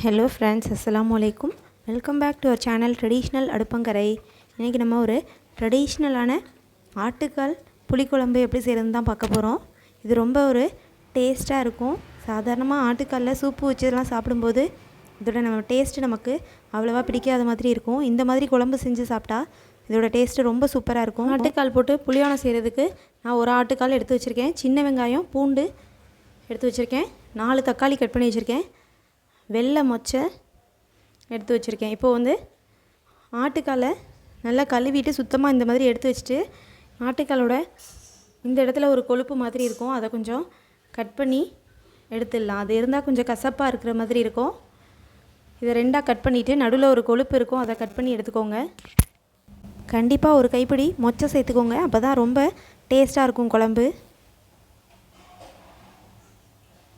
Hello friends, அஸ்ஸலாமு அலைக்கும். Welcome back to our channel traditional அடுப்பங்கரை. இன்றைக்கி நம்ம ஒரு ட்ரெடிஷ்னலான ஆட்டுக்கால் புளிக்குழம்பு எப்படி செய்கிறதுன்னு தான் பார்க்க போகிறோம். இது ரொம்ப ஒரு டேஸ்ட்டாக இருக்கும். சாதாரணமாக ஆட்டுக்காலில் சூப்பு வச்சதெல்லாம் சாப்பிடும்போது இதோட டேஸ்ட்டு நமக்கு அவ்வளோவா பிடிக்காத மாதிரி இருக்கும். இந்த மாதிரி குழம்பு செஞ்சு சாப்பிட்டா இதோட டேஸ்ட்டு ரொம்ப சூப்பராக இருக்கும். ஆட்டுக்கால் போட்டு புளியோணம் செய்கிறதுக்கு நான் ஒரு ஆட்டுக்கால் எடுத்து வச்சுருக்கேன். சின்ன வெங்காயம், பூண்டு எடுத்து வச்சுருக்கேன். 4 தக்காளி கட் பண்ணி வச்சுருக்கேன். வெள்ளை மொச்சை எடுத்து வச்சுருக்கேன். இப்போது ஆட்டுக்காலை நல்லா கழுவிட்டு சுத்தமாக இந்த மாதிரி எடுத்து வச்சுட்டு, ஆட்டுக்காலோட இந்த இடத்துல ஒரு கொழுப்பு மாதிரி இருக்கும், அதை கொஞ்சம் கட் பண்ணி எடுத்துடலாம். அது இருந்தால் கொஞ்சம் கசப்பாக இருக்கிற மாதிரி இருக்கும். இதை 2ஆக கட் பண்ணிவிட்டு நடுவில் ஒரு கொழுப்பு இருக்கும், அதை கட் பண்ணி எடுத்துக்கோங்க. கண்டிப்பாக ஒரு கைப்பிடி மொச்சை சேர்த்துக்கோங்க, அப்போ தான் ரொம்ப டேஸ்ட்டாக இருக்கும் குழம்பு.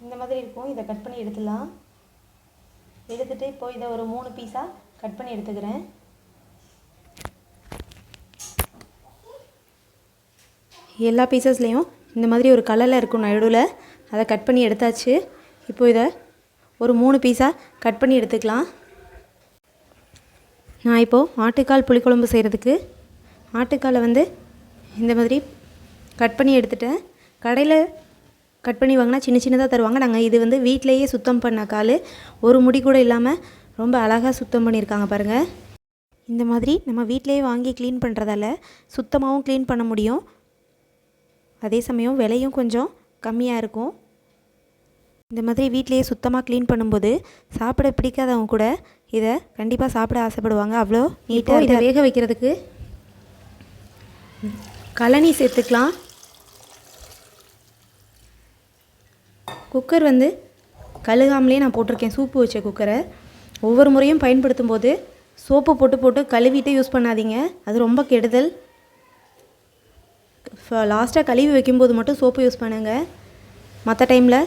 இந்த மாதிரி இருக்கும். இதை கட் பண்ணி எடுத்துடலாம். எடுத்துகிட்டு இப்போ இதை ஒரு 3 பீஸாக கட் பண்ணி எடுத்துக்கிறேன். எல்லா பீசஸ்லேயும் இந்த மாதிரி ஒரு கலரில் இருக்கும் நடுவில், அதை கட் பண்ணி எடுத்தாச்சு. இப்போ இதை ஒரு 3 பீஸாக கட் பண்ணி எடுத்துக்கலாம். நான் இப்போது ஆட்டுக்கால் புளிக்குழம்பு செய்கிறதுக்கு ஆட்டுக்காலை இந்த மாதிரி கட் பண்ணி எடுத்துட்டேன். கடையில் கட் பண்ணி வாங்கினா சின்ன சின்னதாக தருவாங்க. நாங்கள் இது வீட்டிலையே சுத்தம் பண்ண கால், ஒரு முடி கூட இல்லாமல் ரொம்ப அழகாக சுத்தம் பண்ணியிருக்காங்க பாருங்கள். இந்த மாதிரி நம்ம வீட்டிலையே வாங்கி க்ளீன் பண்ணுறதால சுத்தமாகவும் க்ளீன் பண்ண முடியும். அதே சமயம் விலையும் கொஞ்சம் கம்மியாக இருக்கும். இந்த மாதிரி வீட்டிலையே சுத்தமாக க்ளீன் பண்ணும்போது சாப்பிட பிடிக்காதவங்க கூட இதை கண்டிப்பாக சாப்பிட ஆசைப்படுவாங்க. அவ்வளோ நீட்டாக. இதை வேக வைக்கிறதுக்கு கழனி சேர்த்துக்கலாம். குக்கர் கழுகாமலே நான் போட்டிருக்கேன், சூப்பு வச்ச குக்கரை. ஒவ்வொரு முறையும் பயன்படுத்தும் போது சோப்பு போட்டு கழுவிட்டு யூஸ் பண்ணாதீங்க, அது ரொம்ப கெடுதல். லாஸ்ட்டாக கழுவி வைக்கும்போது மட்டும் சோப்பு யூஸ் பண்ணுங்கள். மற்ற டைமில்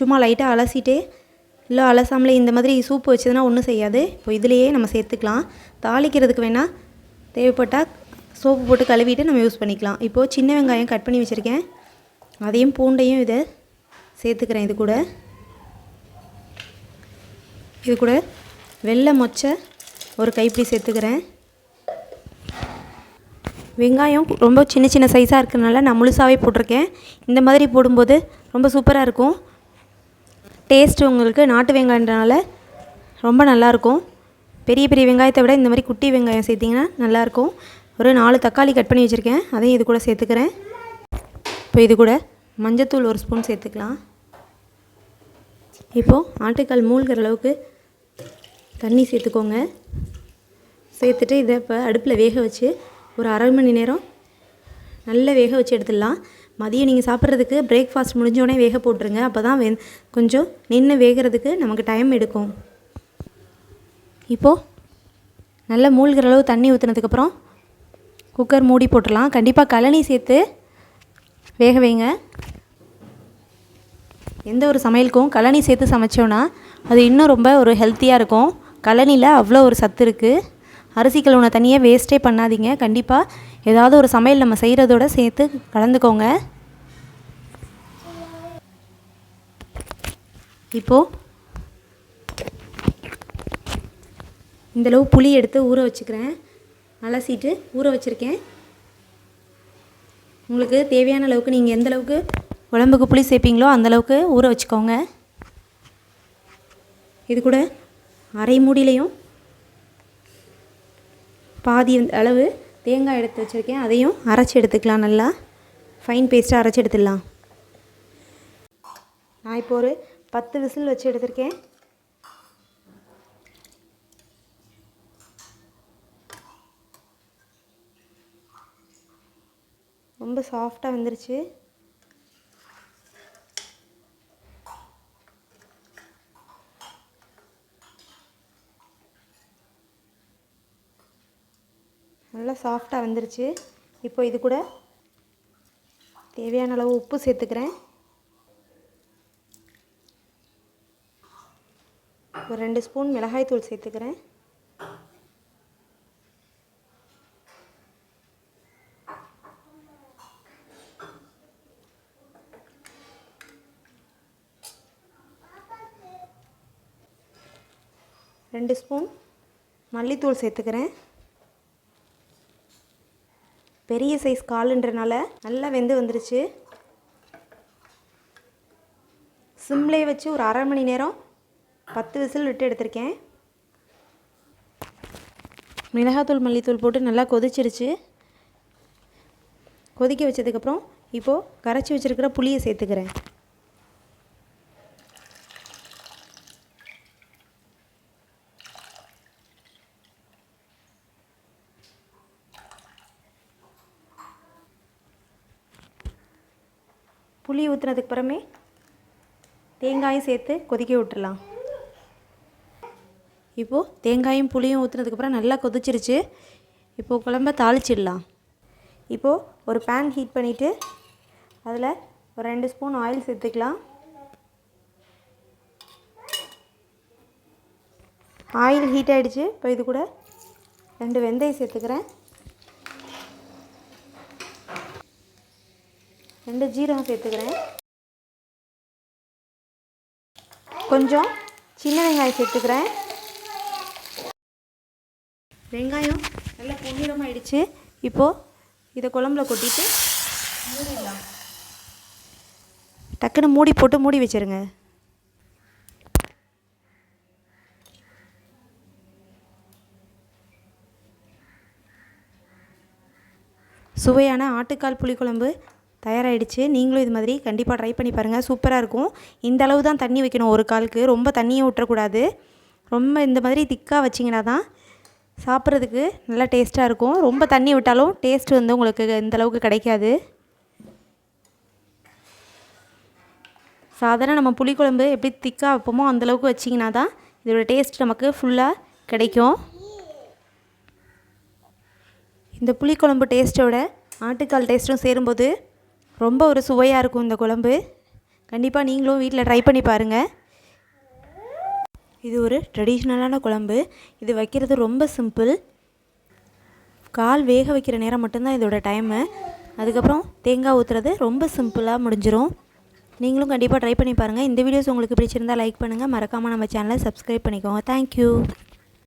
சும்மா லைட்டாக அலசிட்டு, இல்லை அலசாமலே இந்த மாதிரி சூப்பு வச்சதுன்னா ஒன்றும் செய்யாது. இப்போ இதிலையே நம்ம சேர்த்துக்கலாம். தாளிக்கிறதுக்கு வேணால் தேவைப்பட்டால் சோப்பு போட்டு கழுவிட்டு நம்ம யூஸ் பண்ணிக்கலாம். இப்போது சின்ன வெங்காயம் கட் பண்ணி வச்சுருக்கேன், அதையும் பூண்டையும் இதை சேர்த்துக்கிறேன். இது கூட வெள்ளை மொச்சை ஒரு கைப்பிடி சேர்த்துக்கிறேன். வெங்காயம் ரொம்ப சின்ன சின்ன சைஸாக இருக்கிறதுனால நான் முழுசாகவே போட்டிருக்கேன். இந்த மாதிரி போடும்போது ரொம்ப சூப்பராக இருக்கும். டேஸ்ட்டு உங்களுக்கு நாட்டு வெங்காயன்றனால ரொம்ப நல்லாயிருக்கும். பெரிய பெரிய வெங்காயத்தை விட இந்த மாதிரி குட்டி வெங்காயம் சேர்த்திங்கன்னா நல்லாயிருக்கும். ஒரு 4 தக்காளி கட் பண்ணி வச்சுருக்கேன், அதையும் இது கூட சேர்த்துக்கிறேன். இப்போ இது கூட மஞ்சத்தூள் 1 ஸ்பூன் சேர்த்துக்கலாம். இப்போது ஆட்டுக்கால் மூழ்கிற அளவுக்கு தண்ணி சேர்த்துக்கோங்க. சேர்த்துட்டு இதை இப்போ அடுப்பில் வேக வச்சு ஒரு 1/2 மணி நேரம் நல்லா வேக வச்சு எடுத்துடலாம். மதியம் நீங்கள் சாப்பிட்றதுக்கு பிரேக்ஃபாஸ்ட் முடிஞ்சோடனே வேக போட்டுருங்க, அப்போ தான் கொஞ்சம் நின்று வேகிறதுக்கு நமக்கு டைம் எடுக்கும். இப்போது நல்லா மூழ்கிற அளவு தண்ணி ஊற்றுனதுக்கப்புறம் குக்கர் மூடி போட்டுடலாம். கண்டிப்பாக கழனி சேர்த்து வேக வைங்க. எந்த ஒரு சமையலுக்கும் கழனி சேர்த்து சமைச்சோன்னா அது இன்னும் ரொம்ப ஒரு ஹெல்த்தியாக இருக்கும். கழனியில் அவ்வளோ ஒரு சத்து இருக்குது. அரிசி கழுவுன தண்ணியை வேஸ்ட்டே பண்ணாதீங்க. கண்டிப்பாக ஏதாவது ஒரு சமையல் நம்ம செய்கிறதோட சேர்த்து கலந்துக்கோங்க. இப்போது இந்தளவு புளி எடுத்து ஊற வச்சுக்கிறேன். அலசிட்டு ஊற வச்சுருக்கேன். உங்களுக்கு தேவையான அளவுக்கு நீங்கள் எந்த அளவுக்கு குழம்புக்கு புளி சேர்ப்பீங்களோ அந்தளவுக்கு ஊற வச்சுக்கோங்க. இது கூட அரை மூடிலையும் பாதி அளவு தேங்காய் எடுத்து வச்சுருக்கேன், அதையும் அரைச்சி எடுத்துக்கலாம். நல்லா ஃபைன் பேஸ்ட்டாக அரைச்சி எடுத்துடலாம். நான் இப்போ ஒரு 10 விசில் வச்சு எடுத்திருக்கேன். ரொம்ப சாஃப்டாக வந்துருச்சு. நல்லா சாஃப்டாக வந்துருச்சு. இப்போ இது கூட தேவையான அளவு உப்பு சேர்த்துக்கிறேன். ஒரு 2 ஸ்பூன் மிளகாய்த்தூள் சேர்த்துக்கிறேன். 2 ஸ்பூன் மல்லித்தூள் சேர்த்துக்கிறேன். பெரிய சைஸ் காலுன்றனால நல்லா வெந்து வந்துருச்சு. சிம்லேயே வச்சு ஒரு அரை மணி நேரம் 10 விசில் விட்டு எடுத்திருக்கேன். மிளகாத்தூள் மல்லித்தூள் போட்டு நல்லா கொதிச்சிருச்சு. கொதிக்க வச்சதுக்கப்புறம் இப்போது கரைச்சி வச்சுருக்கிற புளியை சேர்த்துக்கிறேன். புளி ஊற்றுனதுக்கு அப்புறமே தேங்காயும் சேர்த்து கொதிக்க விட்டுடலாம். இப்போது தேங்காயும் புளியும் ஊற்றுனதுக்கப்புறம் நல்லா கொதிச்சிருச்சு. இப்போது குழம்ப தாளிச்சிடலாம். இப்போது ஒரு பேன் ஹீட் பண்ணிவிட்டு அதில் ஒரு 2 ஸ்பூன் ஆயில் சேர்த்துக்கலாம். ஆயில் ஹீட் ஆகிடுச்சு. இப்போ இது கூட 2 வெந்தயம் சேர்த்துக்கிறேன். 2 ஜீரகம் சேர்த்துக்கிறேன். கொஞ்சம் சின்ன வெங்காயம் சேர்த்துக்கிறேன். வெங்காயம் நல்லா பொன்னிறமாயிடுச்சு. இப்போது இதை குழம்புல கொட்டிட்டு மூடிடலாம். டக்குன்னு மூடி போட்டு மூடி வச்சுருங்க. சுவையான ஆட்டுக்கால் புளிக்குழம்பு தயாராகிடுச்சு. நீங்களும் இது மாதிரி கண்டிப்பாக ட்ரை பண்ணி பாருங்கள். சூப்பராக இருக்கும். இந்த அளவு தான் தண்ணி வைக்கணும் ஒரு காலுக்கு. ரொம்ப தண்ணியை விட்டுறக்கூடாது. ரொம்ப இந்த மாதிரி திக்காக வச்சிங்கன்னா தான் சாப்பிட்றதுக்கு நல்லா டேஸ்ட்டாக இருக்கும். ரொம்ப தண்ணி விட்டாலும் டேஸ்ட் வந்து உங்களுக்கு இந்த அளவுக்கு கிடைக்காது. சாதாரண நம்ம புளிக்குழம்பு எப்படி திக்காக வைப்போமோ அந்தளவுக்கு வச்சிங்கன்னா தான் இதோட டேஸ்ட் நமக்கு ஃபுல்லாக கிடைக்கும். இந்த புளிக்குழம்பு டேஸ்ட்டோட ஆட்டுக்கால் டேஸ்ட்டும் சேரும்போது ரொம்ப ஒரு சுவையாக இருக்கும் இந்த குழம்பு. கண்டிப்பாக நீங்களும் வீட்டில் ட்ரை பண்ணி பாருங்கள். இது ஒரு ட்ரெடிஷ்னலான குழம்பு. இது வைக்கிறது ரொம்ப சிம்பிள். கால் வேக வைக்கிற நேரம் மட்டும்தான் இதோட டைமு. அதுக்கப்புறம் தேங்காய் ஊற்றுறது ரொம்ப சிம்பிளாக முடிஞ்சிடும். நீங்களும் கண்டிப்பாக ட்ரை பண்ணி பாருங்கள். இந்த வீடியோஸ் உங்களுக்கு பிடிச்சிருந்தால் லைக் பண்ணுங்கள். மறக்காமல் நம்ம சேனலை சப்ஸ்கிரைப் பண்ணிக்கோங்க. தேங்க்யூ.